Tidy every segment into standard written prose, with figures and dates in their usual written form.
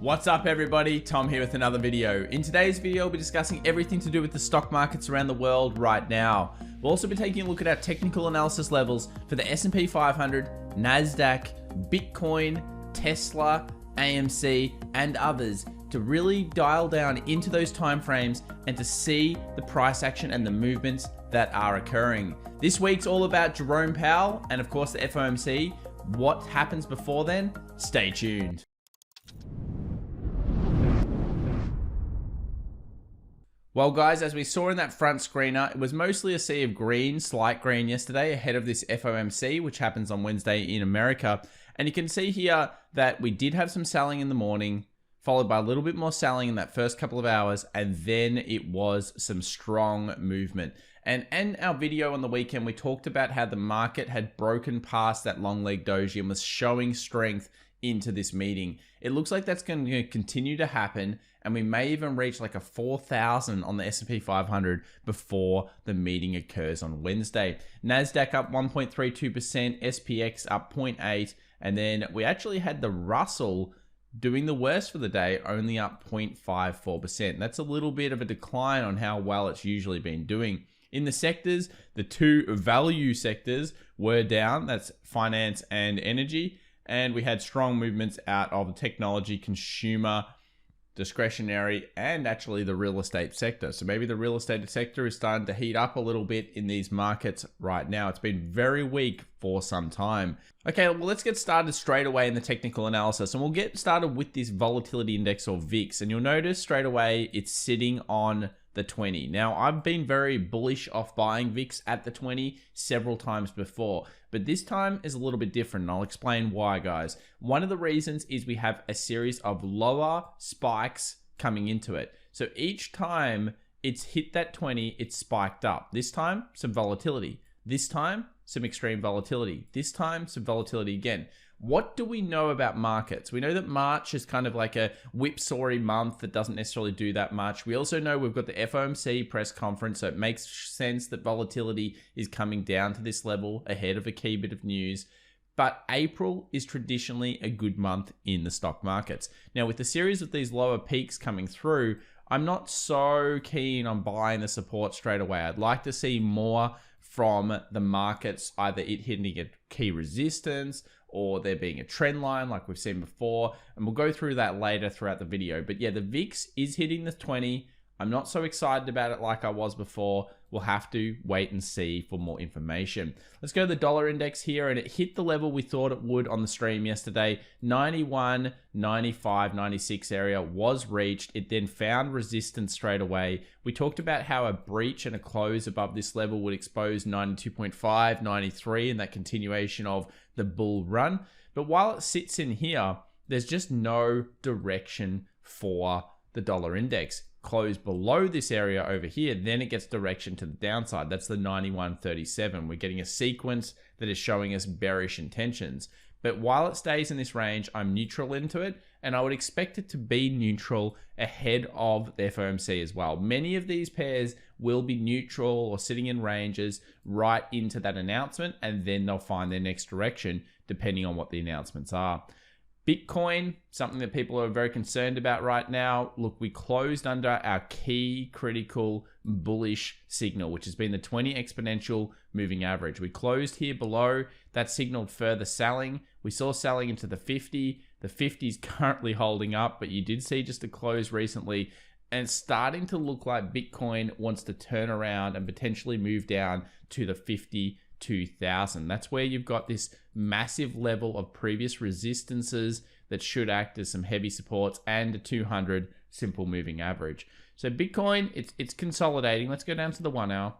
What's up everybody, Tom here with another video. In today's video, we'll be discussing everything to do with the stock markets around the world right now. We'll also be taking a look at our technical analysis levels for the S&P 500, NASDAQ, Bitcoin, Tesla, AMC, and others to really dial down into those timeframes and to see the price action and the movements that are occurring. This week's all about Jerome Powell and of course the FOMC. What happens before then? Stay tuned. Well guys, as we saw in that front screener, it was mostly a sea of green, slight green yesterday ahead of this FOMC, which happens on Wednesday in America. And you can see here that we did have some selling in the morning, followed by a little bit more selling in that first couple of hours, and then it was some strong movement. And in our video on the weekend, we talked about how the market had broken past that long leg doji and was showing strength into this meeting. It looks like that's going to continue to happen, and we may even reach like a 4,000 on the S&P 500 before the meeting occurs on Wednesday. NASDAQ up 1.32%, SPX up 0.8%, and then we actually had the Russell doing the worst for the day, only up 0.54%. That's a little bit of a decline on how well it's usually been doing. In the sectors, the two value sectors were down, that's finance and energy, and we had strong movements out of the technology, consumer, discretionary, and actually the real estate sector. So maybe the real estate sector is starting to heat up a little bit in these markets right now. It's been very weak for some time. Okay, well, let's get started straight away in the technical analysis, and we'll get started with this volatility index, or VIX, and you'll notice straight away it's sitting on the 20. Now, I've been very bullish off buying VIX at the 20 several times before, but this time is a little bit different, and I'll explain why, guys. One of the reasons is we have a series of lower spikes coming into it. So each time it's hit that 20, it's spiked up. This time, some volatility. This time, some extreme volatility. This time, some volatility again. What do we know about markets? We know that March is kind of like a whipsaw-y month that doesn't necessarily do that much. We also know we've got the FOMC press conference, so it makes sense that volatility is coming down to this level ahead of a key bit of news. But April is traditionally a good month in the stock markets. Now, with the series of these lower peaks coming through, I'm not so keen on buying the support straight away. I'd like to see more from the markets, either it hitting a key resistance or there being a trend line like we've seen before. And we'll go through that later throughout the video. But yeah, the VIX is hitting the 20. I'm not so excited about it like I was before. We'll have to wait and see for more information. Let's go to the dollar index here, and it hit the level we thought it would on the stream yesterday. 91, 95, 96 area was reached. It then found resistance straight away. We talked about how a breach and a close above this level would expose 92.5, 93, and that continuation of the bull run. But while it sits in here, there's just no direction for the dollar index. Close below this area over here, then it gets direction to the downside. That's the 91.37. We're getting a sequence that is showing us bearish intentions. But while it stays in this range, I'm neutral into it, and I would expect it to be neutral ahead of the FOMC as well. Many of these pairs will be neutral or sitting in ranges right into that announcement, and then they'll find their next direction depending on what the announcements are. Bitcoin, something that people are very concerned about right now. Look, we closed under our key critical bullish signal, which has been the 20 exponential moving average. We closed here below. That signaled further selling. We saw selling into the 50. The 50 is currently holding up, but you did see just a close recently, and it's starting to look like Bitcoin wants to turn around and potentially move down to the 52,000. That's where you've got this massive level of previous resistances that should act as some heavy supports, and a 200 simple moving average. So Bitcoin, it's consolidating. Let's go down to the 1 hour.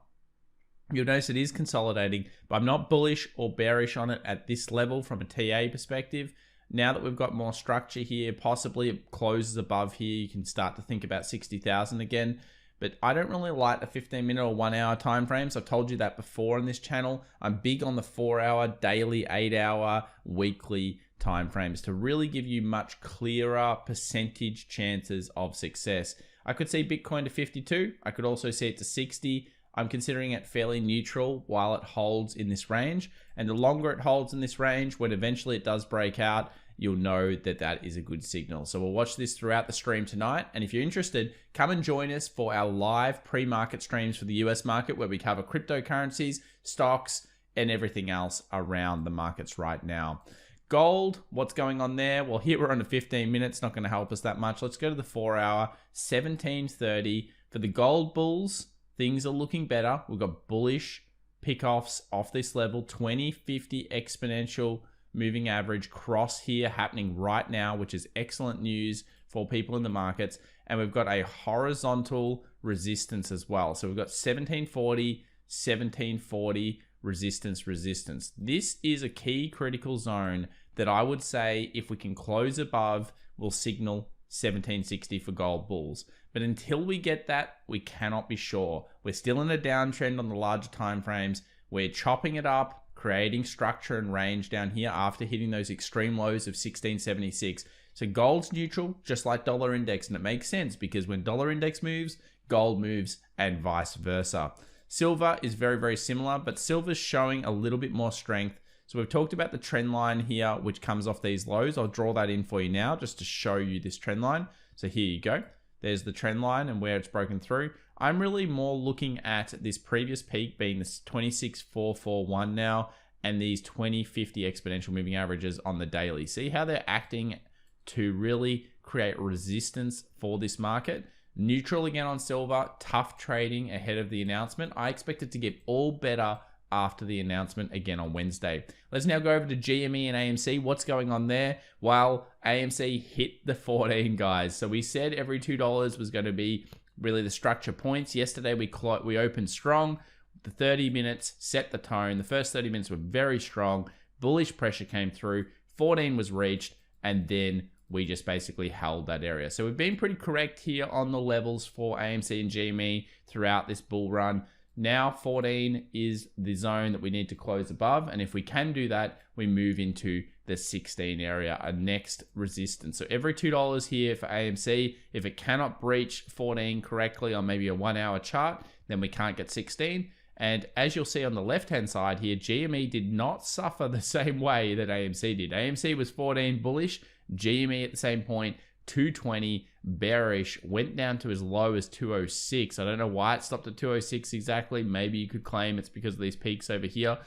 You'll notice it is consolidating, but I'm not bullish or bearish on it at this level from a TA perspective. Now that we've got more structure here, possibly it closes above here, you can start to think about 60,000 again. But I don't really like the 15-minute or 1 hour time frames. I've told you that before on this channel. I'm big on the 4 hour, daily, 8 hour, weekly time frames to really give you much clearer percentage chances of success. I could see Bitcoin to 52. I could also see it to 60. I'm considering it fairly neutral while it holds in this range. And the longer it holds in this range, when eventually it does break out, you'll know that that is a good signal. So we'll watch this throughout the stream tonight. And if you're interested, come and join us for our live pre-market streams for the US market, where we cover cryptocurrencies, stocks, and everything else around the markets right now. Gold, what's going on there? Well, here we're on the 15 minutes, not going to help us that much. Let's go to the 4 hour, 1730. For the gold bulls, things are looking better. We've got bullish pickoffs off this level, 20-50 exponential moving average cross here happening right now, which is excellent news for people in the markets. And we've got a horizontal resistance as well. So we've got 1740, 1740, resistance. This is a key critical zone that I would say if we can close above, will signal 1760 for gold bulls. But until we get that, we cannot be sure. We're still in a downtrend on the larger time frames. We're chopping it up, creating structure and range down here after hitting those extreme lows of 1676. So gold's neutral, just like dollar index, and it makes sense because when dollar index moves, gold moves, and vice versa. Silver is very, very similar, but silver's showing a little bit more strength. So we've talked about the trend line here, which comes off these lows. I'll draw that in for you now just to show you this trend line. So here you go. There's the trend line and where it's broken through. I'm really more looking at this previous peak being this 26,441 now, and these 20-50 exponential moving averages on the daily. See how they're acting to really create resistance for this market. Neutral again on silver, tough trading ahead of the announcement. I expect it to get all better after the announcement again on Wednesday. Let's now go over to GME and AMC. What's going on there? Well, AMC hit the 14, guys. So we said every $2 was going to be really the structure points. Yesterday we opened strong. The 30 minutes set the tone. The first 30 minutes were very strong. Bullish pressure came through. 14 was reached, and then we just basically held that area. So we've been pretty correct here on the levels for AMC and GME throughout this bull run. Now 14 is the zone that we need to close above. And if we can do that, we move into the 16 area, a next resistance. So every $2 here for AMC, if it cannot breach 14 correctly on maybe a 1 hour chart, then we can't get 16. And as you'll see on the left-hand side here, GME did not suffer the same way that AMC did. AMC was 14 bullish, GME at the same point, 220 bearish, went down to as low as 206. I don't know why it stopped at 206 exactly. Maybe you could claim it's because of these peaks over here,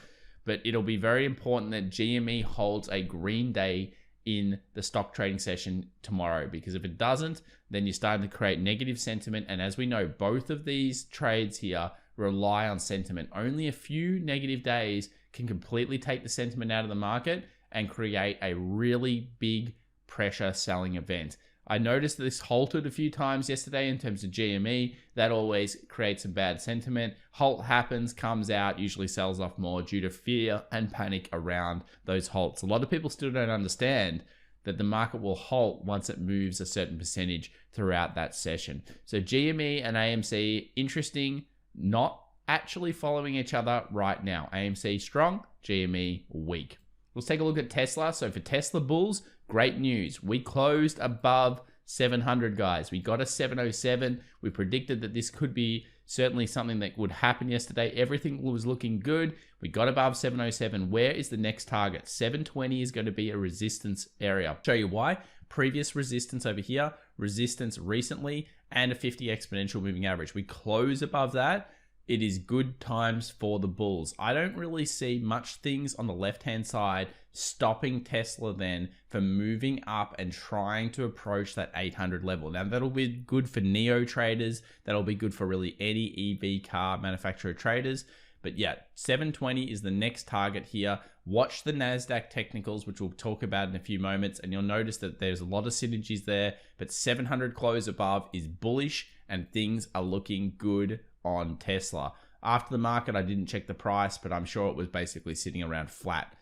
but it'll be very important that GME holds a green day in the stock trading session tomorrow, because if it doesn't, then you're starting to create negative sentiment. And as we know, both of these trades here rely on sentiment. Only a few negative days can completely take the sentiment out of the market and create a really big pressure selling event. I noticed this halted a few times yesterday in terms of GME. That always creates some bad sentiment. Halt happens, comes out, usually sells off more due to fear and panic around those halts. A lot of people still don't understand that the market will halt once it moves a certain percentage throughout that session. So GME and AMC, interesting, not actually following each other right now. AMC strong, GME weak. Let's take a look at Tesla. So for Tesla bulls, great news. We closed above 700, guys. We got a 707. We predicted that this could be certainly something that would happen yesterday. Everything was looking good. We got above 707. Where is the next target? 720 is going to be a resistance area. I'll show you why. Previous resistance over here, resistance recently, and a 50 exponential moving average. We close above that. It is good times for the bulls. I don't really see much things on the left-hand side stopping Tesla then from moving up and trying to approach that 800 level. Now, that'll be good for neo traders. That'll be good for really any EV car manufacturer traders. But yeah, 720 is the next target here. Watch the NASDAQ technicals, which we'll talk about in a few moments, and you'll notice that there's a lot of synergies there. But 700 close above is bullish, and things are looking good on Tesla. After the market, I didn't check the price, but I'm sure it was basically sitting around flat,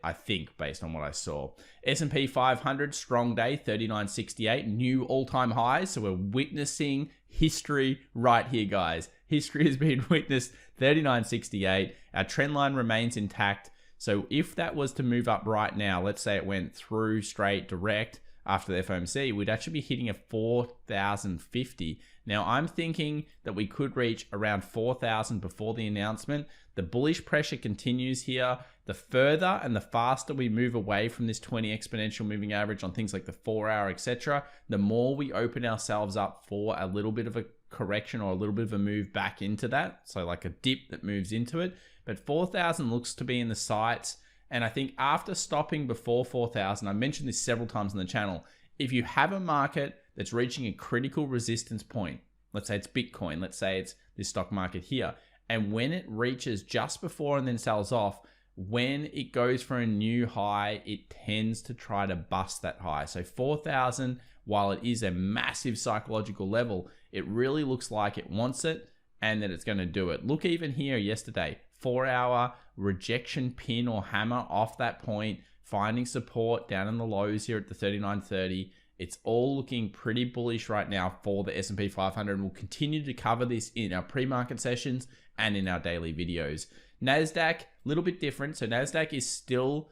I think, based on what I saw. S&P 500, strong day, 39.68, new all-time highs. So we're witnessing history right here, guys. History has been witnessed, 39.68. Our trend line remains intact. So if that was to move up right now, let's say it went through straight direct after the FOMC, we'd actually be hitting a 4,050. Now, I'm thinking that we could reach around 4,000 before the announcement. The bullish pressure continues here. The further and the faster we move away from this 20 exponential moving average on things like the 4-hour, etc., the more we open ourselves up for a little bit of a correction or a little bit of a move back into that. So like a dip that moves into it. But 4,000 looks to be in the sights. And I think after stopping before 4,000, I mentioned this several times on the channel, if you have a market that's reaching a critical resistance point, let's say it's Bitcoin, let's say it's this stock market here, and when it reaches just before and then sells off, when it goes for a new high, it tends to try to bust that high. So 4,000, while it is a massive psychological level, it really looks like it wants it and that it's going to do it. Look, even here yesterday, 4-hour rejection pin or hammer off that point, finding support down in the lows here at the 39.30. It's all looking pretty bullish right now for the S&P 500. We'll continue to cover this in our pre-market sessions and in our daily videos. NASDAQ, a little bit different. So NASDAQ is still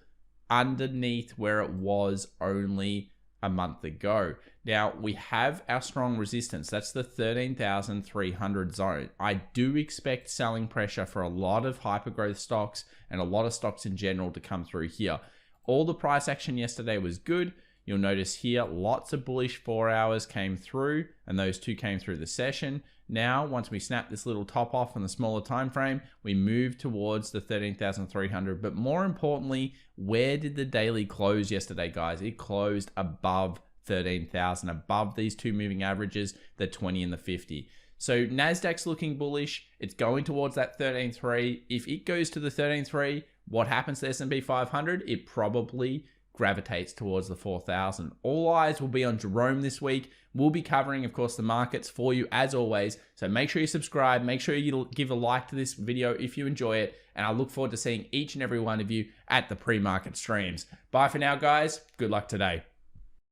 underneath where it was only a month ago. Now, we have our strong resistance. That's the 13,300 zone. I do expect selling pressure for a lot of hypergrowth stocks and a lot of stocks in general to come through here. All the price action yesterday was good. You'll notice here, lots of bullish 4 hours came through, and those two came through the session. Now, once we snap this little top off on the smaller time frame, we move towards the 13,300. But more importantly, where did the daily close yesterday, guys? It closed above 13,000, above these two moving averages, the 20 and the 50. So NASDAQ's looking bullish. It's going towards that 13.3. If it goes to the 13.3, what happens to the S&P 500? It probably gravitates towards the 4,000. All eyes will be on Jerome this week. We'll be covering, of course, the markets for you as always. So make sure you subscribe. Make sure you give a like to this video if you enjoy it. And I look forward to seeing each and every one of you at the pre-market streams. Bye for now, guys. Good luck today.